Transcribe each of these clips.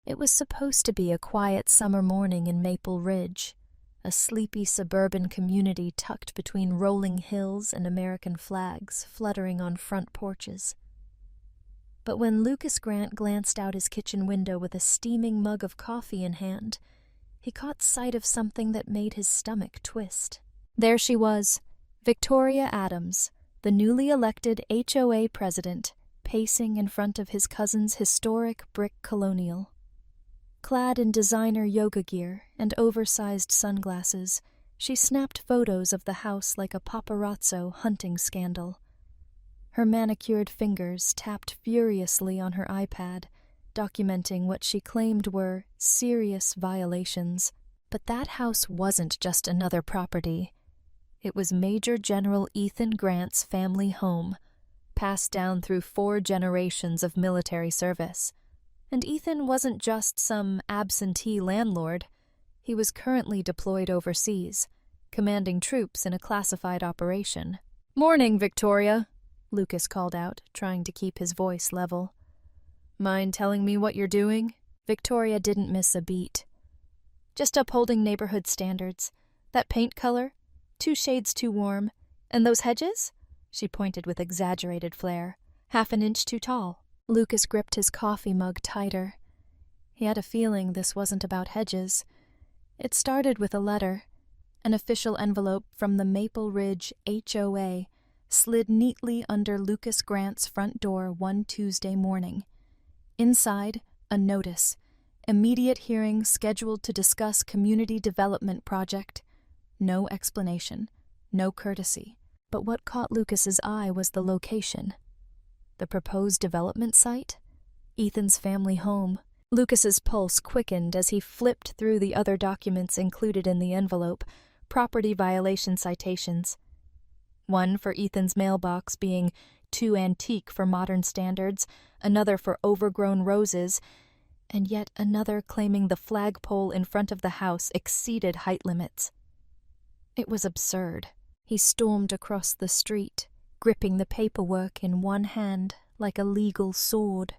It was supposed to be a quiet summer morning in Maple Ridge, a sleepy suburban community tucked between rolling hills and American flags fluttering on front porches. But when Lucas Grant glanced out his kitchen window with a steaming mug of coffee in hand, he caught sight of something that made his stomach twist. There she was, Victoria Adams, the newly elected HOA president, pacing in front of his cousin's historic brick colonial. Clad in designer yoga gear and oversized sunglasses, she snapped photos of the house like a paparazzo hunting scandal. Her manicured fingers tapped furiously on her iPad, documenting what she claimed were serious violations. But that house wasn't just another property. It was Major General Ethan Grant's family home, passed down through 4 generations of military service. And Ethan wasn't just some absentee landlord. He was currently deployed overseas, commanding troops in a classified operation. "Morning, Victoria," Lucas called out, trying to keep his voice level. "Mind telling me what you're doing?" Victoria didn't miss a beat. "Just upholding neighborhood standards. That paint color, 2 shades too warm. And those hedges?" She pointed with exaggerated flair. "Half an inch too tall." Lucas gripped his coffee mug tighter. He had a feeling this wasn't about hedges. It started with a letter. An official envelope from the Maple Ridge HOA slid neatly under Lucas Grant's front door one Tuesday morning. Inside, a notice. Immediate hearing scheduled to discuss community development project. No explanation, no courtesy. But what caught Lucas's eye was the location. The proposed development site? Ethan's family home. Lucas's pulse quickened as he flipped through the other documents included in the envelope, property violation citations. One for Ethan's mailbox being too antique for modern standards, another for overgrown roses, and yet another claiming the flagpole in front of the house exceeded height limits. It was absurd. He stormed across the street, gripping the paperwork in one hand like a legal sword.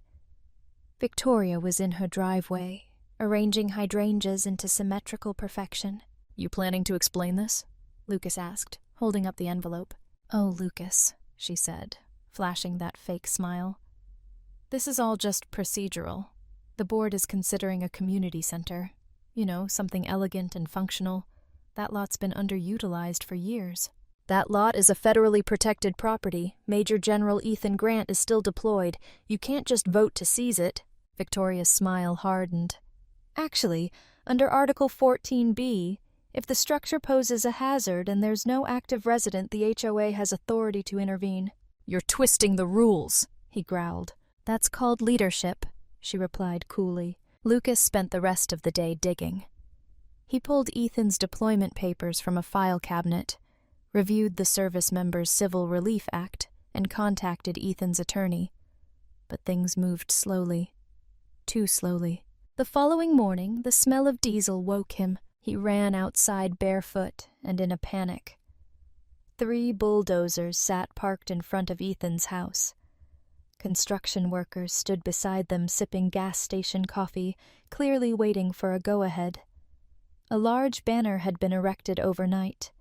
Victoria was in her driveway, arranging hydrangeas into symmetrical perfection. "You planning to explain this?" Lucas asked, holding up the envelope. "Oh, Lucas," she said, flashing that fake smile. "This is all just procedural. The board is considering a community center. You know, something elegant and functional. That lot's been underutilized for years." "That lot is a federally protected property. Major General Ethan Grant is still deployed. You can't just vote to seize it." Victoria's smile hardened. "Actually, under Article 14B, if the structure poses a hazard and there's no active resident, the HOA has authority to intervene." "You're twisting the rules," he growled. "That's called leadership," she replied coolly. Lucas spent the rest of the day digging. He pulled Ethan's deployment papers from a file cabinet, reviewed the Service Members' Civil Relief Act, and contacted Ethan's attorney. But things moved slowly. Too slowly. The following morning, the smell of diesel woke him. He ran outside barefoot and in a panic. 3 bulldozers sat parked in front of Ethan's house. Construction workers stood beside them sipping gas station coffee, clearly waiting for a go-ahead. A large banner had been erected overnight.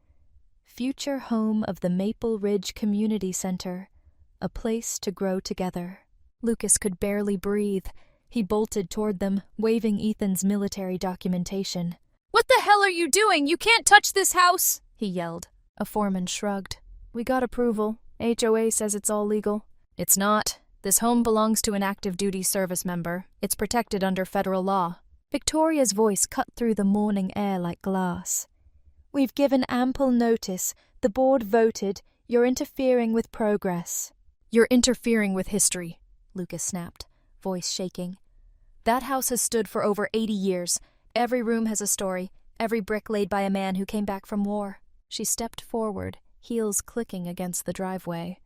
Future home of the Maple Ridge Community Center, a place to grow together. Lucas could barely breathe. He bolted toward them, waving Ethan's military documentation. "What the hell are you doing? You can't touch this house!" he yelled. A foreman shrugged. "We got approval. HOA says it's all legal." "It's not. This home belongs to an active duty service member. It's protected under federal law." Victoria's voice cut through the morning air like glass. "We've given ample notice. The board voted. You're interfering with progress." "You're interfering with history," Lucas snapped, voice shaking. "That house has stood for over 80 years. Every room has a story, every brick laid by a man who came back from war." She stepped forward, heels clicking against the driveway.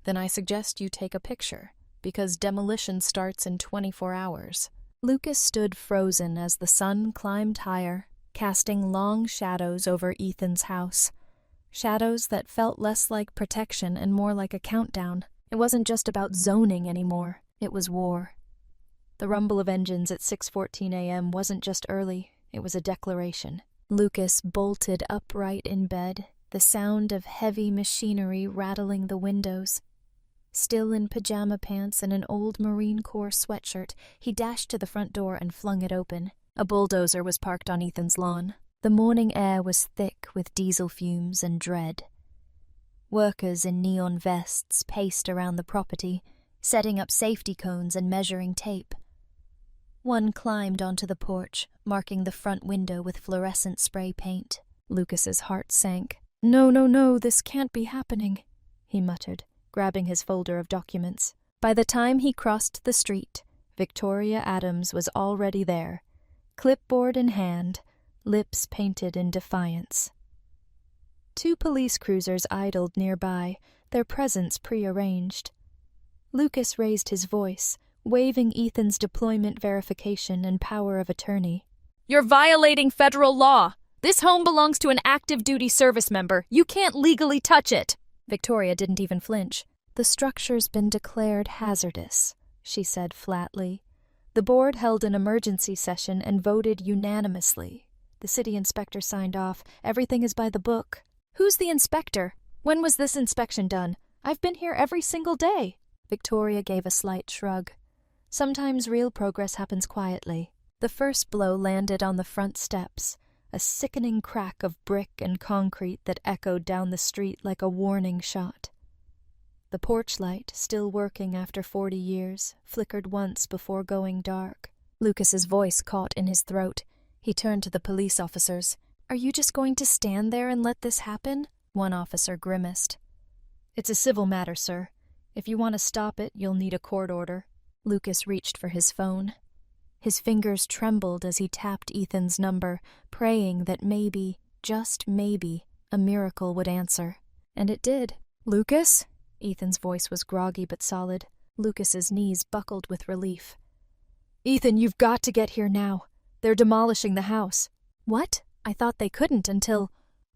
"Then I suggest you take a picture, because demolition starts in 24 hours. Lucas stood frozen as the sun climbed higher, casting long shadows over Ethan's house. Shadows that felt less like protection and more like a countdown. It wasn't just about zoning anymore. It was war. The rumble of engines at 6:14 a.m. wasn't just early, it was a declaration. Lucas bolted upright in bed, the sound of heavy machinery rattling the windows. Still in pajama pants and an old Marine Corps sweatshirt, he dashed to the front door and flung it open. A bulldozer was parked on Ethan's lawn. The morning air was thick with diesel fumes and dread. Workers in neon vests paced around the property, setting up safety cones and measuring tape. One climbed onto the porch, marking the front window with fluorescent spray paint. Lucas's heart sank. No, this can't be happening," he muttered, grabbing his folder of documents. By the time he crossed the street, Victoria Adams was already there, clipboard in hand, lips painted in defiance. 2 police cruisers idled nearby, their presence prearranged. Lucas raised his voice, waving Ethan's deployment verification and power of attorney. "You're violating federal law! This home belongs to an active duty service member. You can't legally touch it!" Victoria didn't even flinch. "The structure's been declared hazardous," she said flatly. The board held an emergency session and voted unanimously. The city inspector signed off. Everything is by the book. "Who's the inspector? When was this inspection done? I've been here every single day." Victoria gave a slight shrug. Sometimes real progress happens quietly. The first blow landed on the front steps, a sickening crack of brick and concrete that echoed down the street like a warning shot. The porch light, still working after 40 years, flickered once before going dark. Lucas's voice caught in his throat. He turned to the police officers. "Are you just going to stand there and let this happen?" One officer grimaced. "It's a civil matter, sir. If you want to stop it, you'll need a court order." Lucas reached for his phone. His fingers trembled as he tapped Ethan's number, praying that maybe, just maybe, a miracle would answer. And it did. "Lucas?" Ethan's voice was groggy but solid. Lucas's knees buckled with relief. "Ethan, you've got to get here now. They're demolishing the house." "What? I thought they couldn't until—"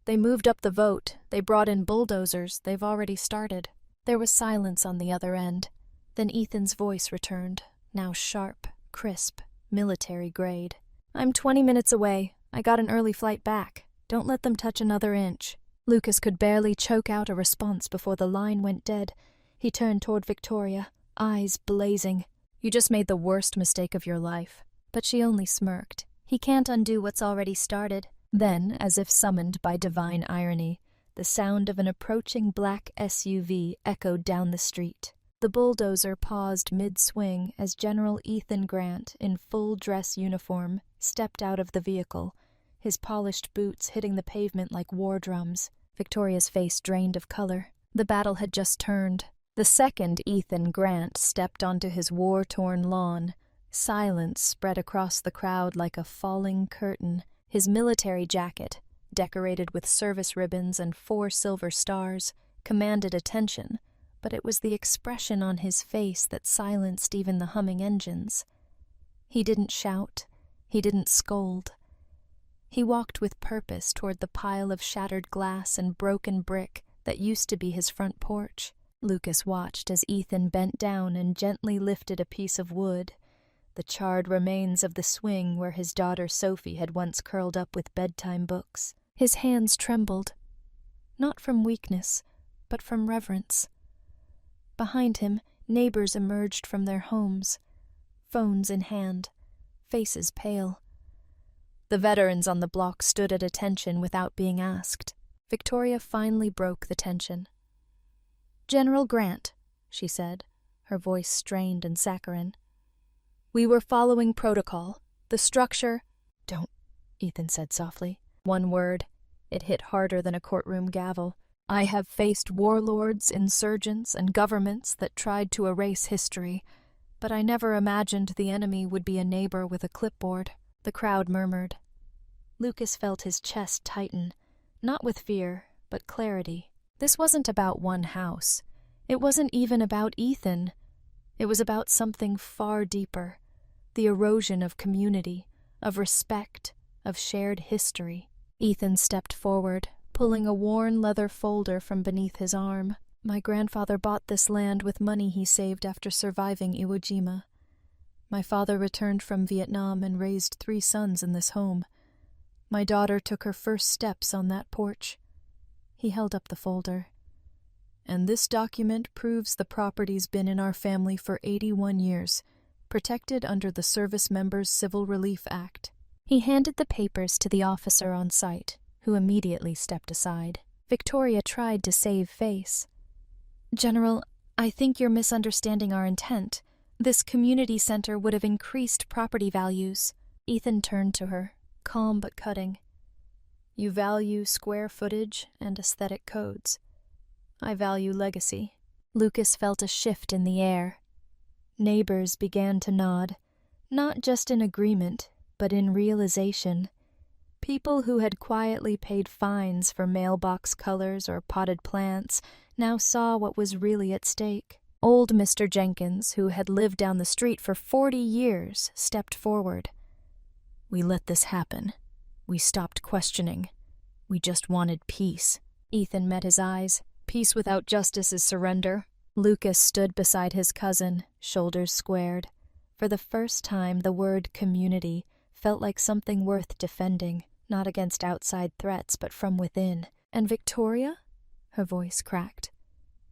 "They moved up the vote. They brought in bulldozers. They've already started." There was silence on the other end. Then Ethan's voice returned, now sharp, crisp, military grade. "I'm 20 minutes away. I got an early flight back. Don't let them touch another inch." Lucas could barely choke out a response before the line went dead. He turned toward Victoria, eyes blazing. "You just made the worst mistake of your life." But she only smirked. He can't undo what's already started. Then, as if summoned by divine irony, the sound of an approaching black SUV echoed down the street. The bulldozer paused mid-swing as General Ethan Grant, in full dress uniform, stepped out of the vehicle, his polished boots hitting the pavement like war drums. Victoria's face drained of color. The battle had just turned. The second Ethan Grant stepped onto his war-torn lawn. Silence spread across the crowd like a falling curtain. His military jacket, decorated with service ribbons and 4 silver stars, commanded attention, but it was the expression on his face that silenced even the humming engines. He didn't shout. He didn't scold. He walked with purpose toward the pile of shattered glass and broken brick that used to be his front porch. Lucas watched as Ethan bent down and gently lifted a piece of wood, the charred remains of the swing where his daughter Sophie had once curled up with bedtime books. His hands trembled, not from weakness, but from reverence. Behind him, neighbors emerged from their homes, phones in hand, faces pale. The veterans on the block stood at attention without being asked. Victoria finally broke the tension. "General Grant," she said, her voice strained and saccharine. "We were following protocol. The structure—" "Don't," Ethan said softly. One word. It hit harder than a courtroom gavel. "I have faced warlords, insurgents, and governments that tried to erase history, but I never imagined the enemy would be a neighbor with a clipboard." The crowd murmured. Lucas felt his chest tighten, not with fear, but clarity. This wasn't about one house. It wasn't even about Ethan. It was about something far deeper, the erosion of community, of respect, of shared history. Ethan stepped forward, pulling a worn leather folder from beneath his arm. "My grandfather bought this land with money he saved after surviving Iwo Jima. My father returned from Vietnam and raised 3 sons in this home. My daughter took her first steps on that porch. He held up the folder. And this document proves the property's been in our family for 81 years, protected under the Service Members Civil Relief Act. He handed the papers to the officer on site, who immediately stepped aside. Victoria tried to save face. General, I think you're misunderstanding our intent. This community center would have increased property values. Ethan turned to her, calm but cutting. You value square footage and aesthetic codes. I value legacy. Lucas felt a shift in the air. Neighbors began to nod, not just in agreement, but in realization. People who had quietly paid fines for mailbox colors or potted plants now saw what was really at stake. Old Mr. Jenkins, who had lived down the street for 40 years, stepped forward. We let this happen. We stopped questioning. We just wanted peace. Ethan met his eyes. Peace without justice is surrender. Lucas stood beside his cousin, shoulders squared. For the first time, the word community felt like something worth defending, not against outside threats, but from within. And Victoria? Her voice cracked.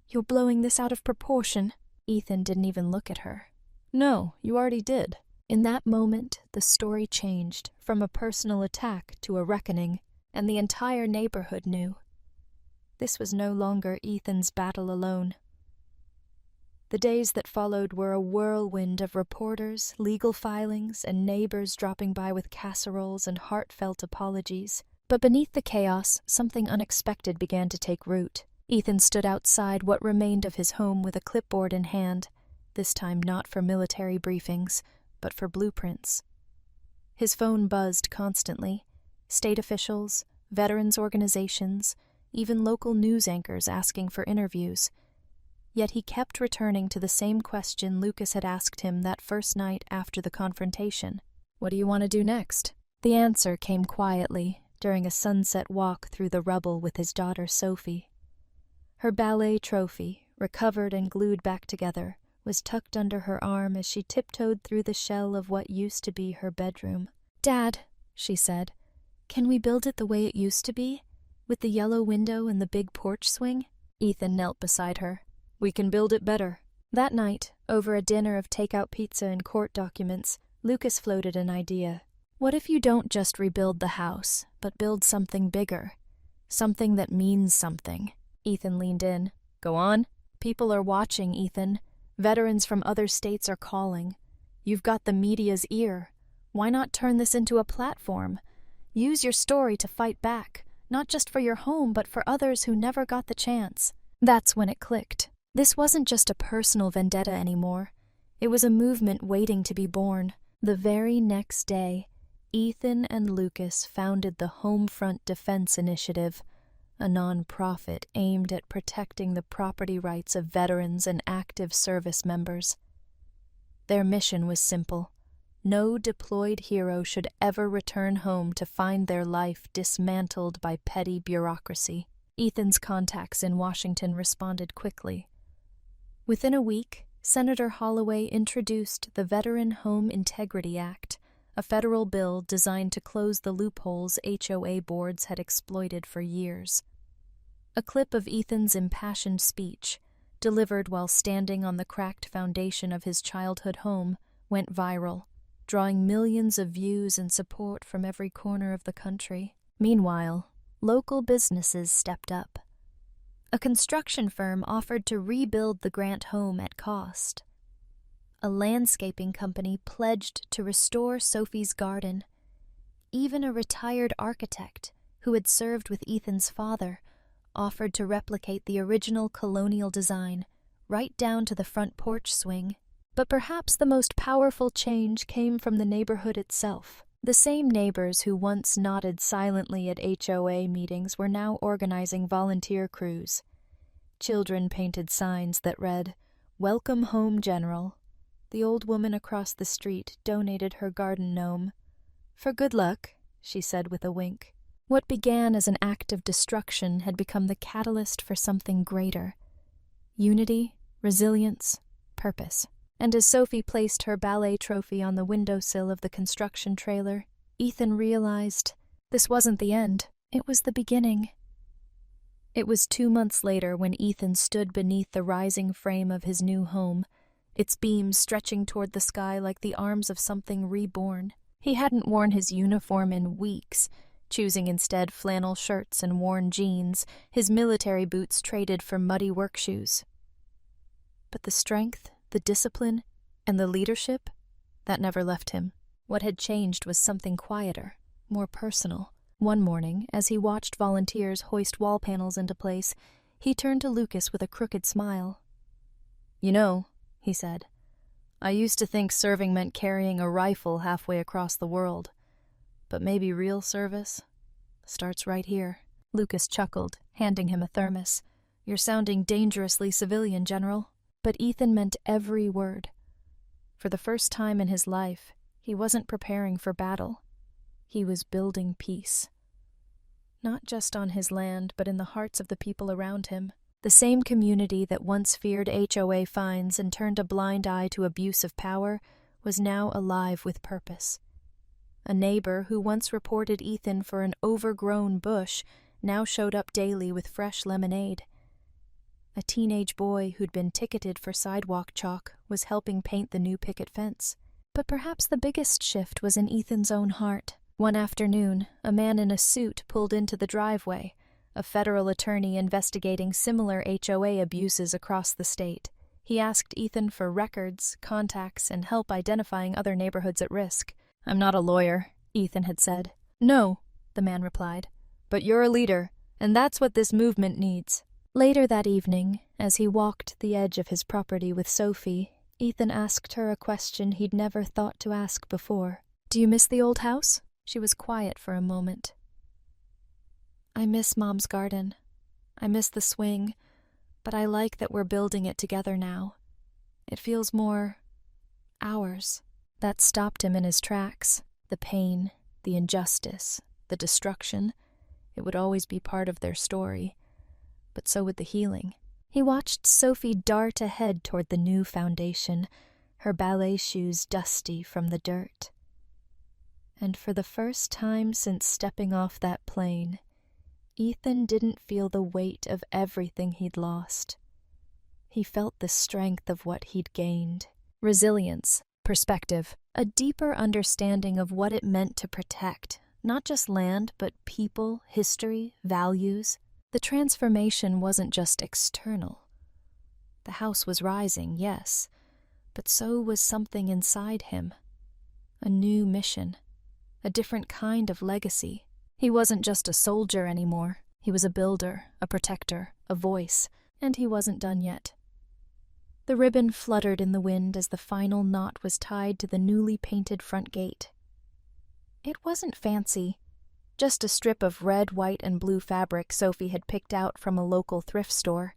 You're blowing this out of proportion. Ethan didn't even look at her. No, you already did. In that moment, the story changed from a personal attack to a reckoning, and the entire neighborhood knew. This was no longer Ethan's battle alone. The days that followed were a whirlwind of reporters, legal filings, and neighbors dropping by with casseroles and heartfelt apologies. But beneath the chaos, something unexpected began to take root. Ethan stood outside what remained of his home with a clipboard in hand, this time not for military briefings, but for blueprints. His phone buzzed constantly. State officials, veterans organizations, even local news anchors asking for interviews. Yet he kept returning to the same question Lucas had asked him that first night after the confrontation. What do you want to do next? The answer came quietly during a sunset walk through the rubble with his daughter Sophie. Her ballet trophy, recovered and glued back together, was tucked under her arm as she tiptoed through the shell of what used to be her bedroom. Dad, she said, can we build it the way it used to be? With the yellow window and the big porch swing? Ethan knelt beside her. We can build it better. That night, over a dinner of takeout pizza and court documents, Lucas floated an idea. What if you don't just rebuild the house, but build something bigger? Something that means something. Ethan leaned in. Go on. People are watching, Ethan. Veterans from other states are calling. You've got the media's ear. Why not turn this into a platform? Use your story to fight back, not just for your home, but for others who never got the chance. That's when it clicked. This wasn't just a personal vendetta anymore. It was a movement waiting to be born. The very next day, Ethan and Lucas founded the Homefront Defense Initiative, a non-profit aimed at protecting the property rights of veterans and active service members. Their mission was simple. No deployed hero should ever return home to find their life dismantled by petty bureaucracy. Ethan's contacts in Washington responded quickly. Within a week, Senator Holloway introduced the Veteran Home Integrity Act, a federal bill designed to close the loopholes HOA boards had exploited for years. A clip of Ethan's impassioned speech, delivered while standing on the cracked foundation of his childhood home, went viral, drawing millions of views and support from every corner of the country. Meanwhile, local businesses stepped up. A construction firm offered to rebuild the Grant home at cost. A landscaping company pledged to restore Sophie's garden. Even a retired architect, who had served with Ethan's father, offered to replicate the original colonial design, right down to the front porch swing. But perhaps the most powerful change came from the neighborhood itself. The same neighbors who once nodded silently at HOA meetings were now organizing volunteer crews. Children painted signs that read, "Welcome home, General." The old woman across the street donated her garden gnome. "For good luck," she said with a wink. What began as an act of destruction had become the catalyst for something greater. Unity, resilience, purpose. And as Sophie placed her ballet trophy on the windowsill of the construction trailer, Ethan realized this wasn't the end. It was the beginning. It was 2 months later when Ethan stood beneath the rising frame of his new home, its beams stretching toward the sky like the arms of something reborn. He hadn't worn his uniform in weeks, choosing instead flannel shirts and worn jeans, his military boots traded for muddy work shoes. But the strength, the discipline, and the leadership, that never left him. What had changed was something quieter, more personal. One morning, as he watched volunteers hoist wall panels into place, he turned to Lucas with a crooked smile. "You know," he said, "I used to think serving meant carrying a rifle halfway across the world. But maybe real service starts right here." Lucas chuckled, handing him a thermos. "You're sounding dangerously civilian, General." But Ethan meant every word. For the first time in his life, he wasn't preparing for battle. He was building peace. Not just on his land, but in the hearts of the people around him. The same community that once feared HOA fines and turned a blind eye to abuse of power was now alive with purpose. A neighbor who once reported Ethan for an overgrown bush now showed up daily with fresh lemonade. A teenage boy who'd been ticketed for sidewalk chalk was helping paint the new picket fence. But perhaps the biggest shift was in Ethan's own heart. One afternoon, a man in a suit pulled into the driveway, a federal attorney investigating similar HOA abuses across the state. He asked Ethan for records, contacts, and help identifying other neighborhoods at risk. "I'm not a lawyer," Ethan had said. "No," the man replied, "but you're a leader, and that's what this movement needs." Later that evening, as he walked the edge of his property with Sophie, Ethan asked her a question he'd never thought to ask before. "Do you miss the old house?" She was quiet for a moment. "I miss Mom's garden. I miss the swing, but I like that we're building it together now. It feels more ours." That stopped him in his tracks. The pain, the injustice, the destruction. It would always be part of their story. But so would the healing. He watched Sophie dart ahead toward the new foundation, her ballet shoes dusty from the dirt. And for the first time since stepping off that plane, Ethan didn't feel the weight of everything he'd lost. He felt the strength of what he'd gained. Resilience, perspective, a deeper understanding of what it meant to protect, not just land, but people, history, values. The transformation wasn't just external. The house was rising, yes, but so was something inside him. A new mission, a different kind of legacy. He wasn't just a soldier anymore. He was a builder, a protector, a voice, and he wasn't done yet. The ribbon fluttered in the wind as the final knot was tied to the newly painted front gate. It wasn't fancy, just a strip of red, white, and blue fabric Sophie had picked out from a local thrift store.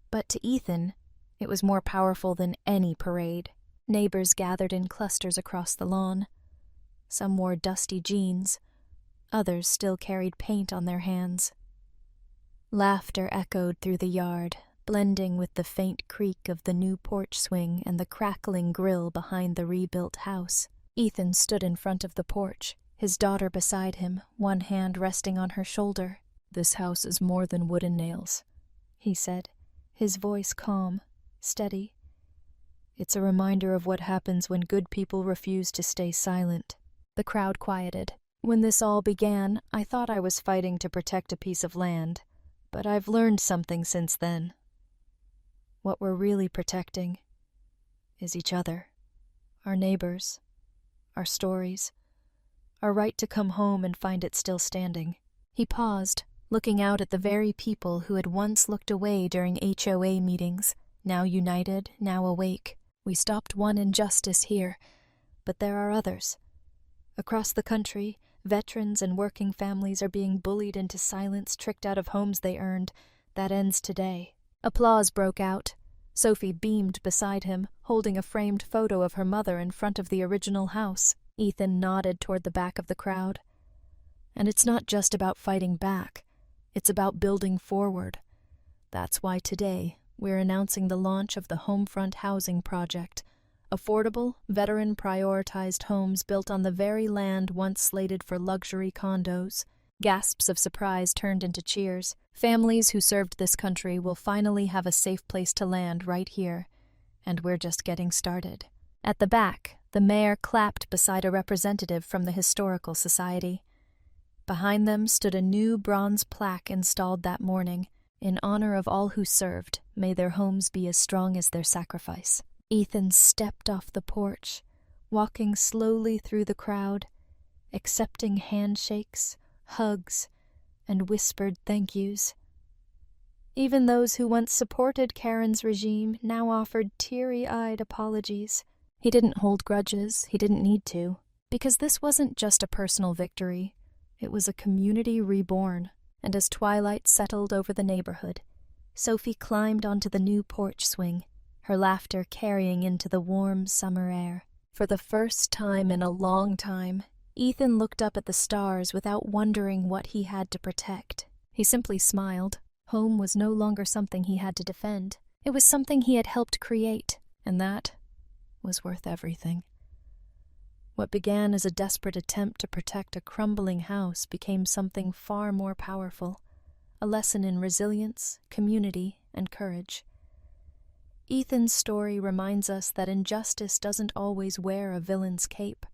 But to Ethan, it was more powerful than any parade. Neighbors gathered in clusters across the lawn. Some wore dusty jeans. Others still carried paint on their hands. Laughter echoed through the yard, blending with the faint creak of the new porch swing and the crackling grill behind the rebuilt house. Ethan stood in front of the porch, his daughter beside him, one hand resting on her shoulder. "This house is more than wood and nails," he said, his voice calm, steady. "It's a reminder of what happens when good people refuse to stay silent." The crowd quieted. "When this all began, I thought I was fighting to protect a piece of land, but I've learned something since then. What we're really protecting is each other, our neighbors, our stories, our right to come home and find it still standing." He paused, looking out at the very people who had once looked away during HOA meetings, now united, now awake. "We stopped one injustice here, but there are others. Across the country, veterans and working families are being bullied into silence, tricked out of homes they earned. That ends today." Applause broke out. Sophie beamed beside him, holding a framed photo of her mother in front of the original house. Ethan nodded toward the back of the crowd. "And it's not just about fighting back. It's about building forward. That's why today we're announcing the launch of the Homefront Housing Project, Affordable, veteran-prioritized homes built on the very land once slated for luxury condos. Gasps of surprise turned into cheers. Families who served this country will finally have a safe place to land right here. And we're just getting started. At the back, the mayor clapped beside a representative from the Historical Society. Behind them stood a new bronze plaque installed that morning. In honor of all who served, may their homes be as strong as their sacrifice. Ethan stepped off the porch, walking slowly through the crowd, accepting handshakes, hugs, and whispered thank yous. Even those who once supported Karen's regime now offered teary-eyed apologies. He didn't hold grudges, he didn't need to, because this wasn't just a personal victory, it was a community reborn. And as twilight settled over the neighborhood, Sophie climbed onto the new porch swing, her laughter carrying into the warm summer air. For the first time in a long time, Ethan looked up at the stars without wondering what he had to protect. He simply smiled. Home was no longer something he had to defend. It was something he had helped create, and that was worth everything. What began as a desperate attempt to protect a crumbling house became something far more powerful, a lesson in resilience, community, and courage. Ethan's story reminds us that injustice doesn't always wear a villain's cape.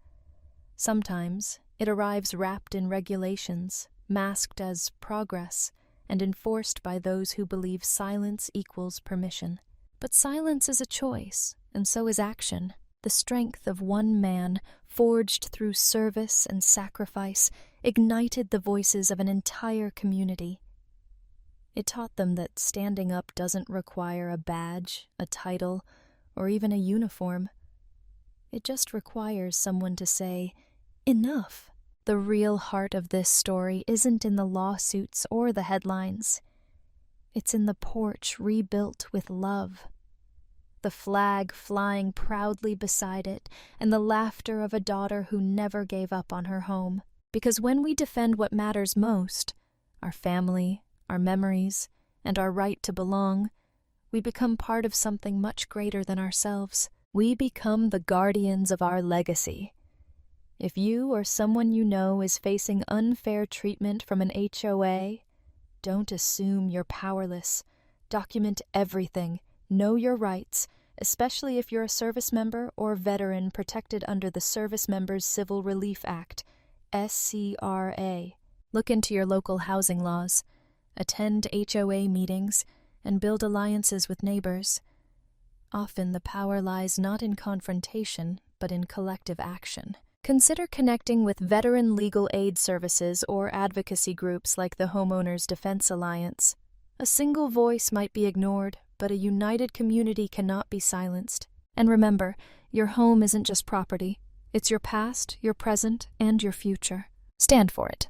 Sometimes it arrives wrapped in regulations, masked as progress, and enforced by those who believe silence equals permission. But silence is a choice, and so is action. The strength of one man, forged through service and sacrifice, ignited the voices of an entire community. It taught them that standing up doesn't require a badge, a title, or even a uniform. It just requires someone to say, "Enough." The real heart of this story isn't in the lawsuits or the headlines. It's in the porch rebuilt with love. The flag flying proudly beside it, and the laughter of a daughter who never gave up on her home. Because when we defend what matters most, our family, our memories, and our right to belong, we become part of something much greater than ourselves. We become the guardians of our legacy. If you or someone you know is facing unfair treatment from an HOA, don't assume you're powerless. Document everything. Know your rights, especially if you're a service member or veteran protected under the Service Members Civil Relief Act, SCRA. Look into your local housing laws, attend HOA meetings, and build alliances with neighbors. Often the power lies not in confrontation, but in collective action. Consider connecting with veteran legal aid services or advocacy groups like the Homeowners Defense Alliance. A single voice might be ignored, but a united community cannot be silenced. And remember, your home isn't just property. It's your past, your present, and your future. Stand for it.